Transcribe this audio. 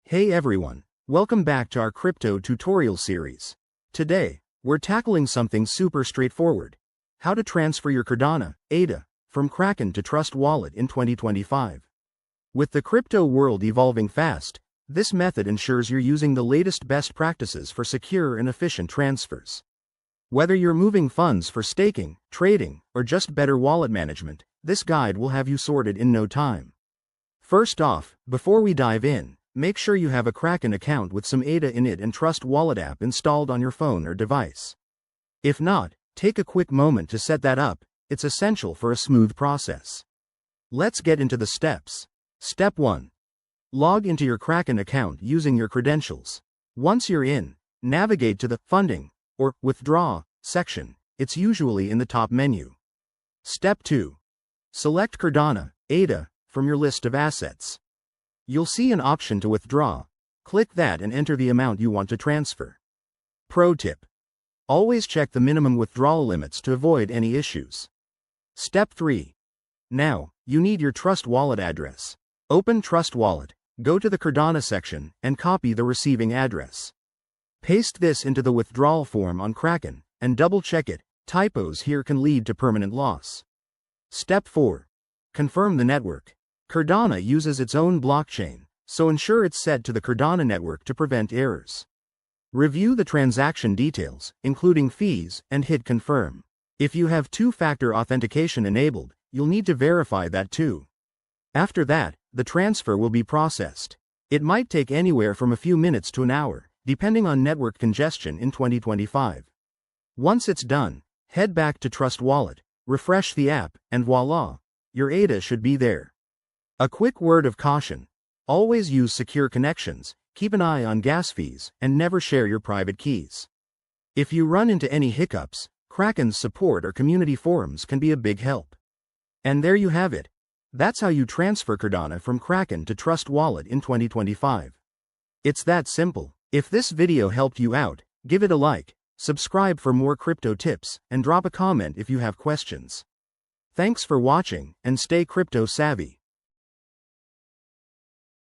Hey everyone, welcome back to our crypto tutorial series. Today, we're tackling something super straightforward. How to transfer your Cardano, ADA, from Kraken to Trust Wallet in 2025. With the crypto world evolving fast, this method ensures you're using the latest best practices for secure and efficient transfers. Whether you're moving funds for staking, trading, or just better wallet management, this guide will have you sorted in no time. First off, before we dive in, make sure you have a Kraken account with some ADA in it and Trust Wallet app installed on your phone or device. If not, take a quick moment to set that up, it's essential for a smooth process. Let's get into the steps. Step 1. Log into your Kraken account using your credentials. Once you're in, navigate to the Funding, or Withdraw, section. It's usually in the top menu. Step 2. Select Cardano, ADA, from your list of assets. You'll see an option to withdraw. Click that and enter the amount you want to transfer. Pro tip: always check the minimum withdrawal limits to avoid any issues. Step 3. Now, you need your Trust Wallet address. Open Trust Wallet, go to the Cardano section, and copy the receiving address. Paste this into the withdrawal form on Kraken, and double-check it. Typos here can lead to permanent loss. Step 4. Confirm the network. Cardano uses its own blockchain, so ensure it's set to the Cardano network to prevent errors. Review the transaction details, including fees, and hit confirm. If you have two-factor authentication enabled, you'll need to verify that too. After that, the transfer will be processed. It might take anywhere from a few minutes to an hour, depending on network congestion in 2025. Once it's done, head back to Trust Wallet, refresh the app, and voila, your ADA should be there. A quick word of caution: always use secure connections, keep an eye on gas fees, and never share your private keys. If you run into any hiccups, Kraken's support or community forums can be a big help. And there you have it. That's how you transfer Cardano from Kraken to Trust Wallet in 2025. It's that simple. If this video helped you out, give it a like, subscribe for more crypto tips, and drop a comment if you have questions. Thanks for watching, and stay crypto savvy.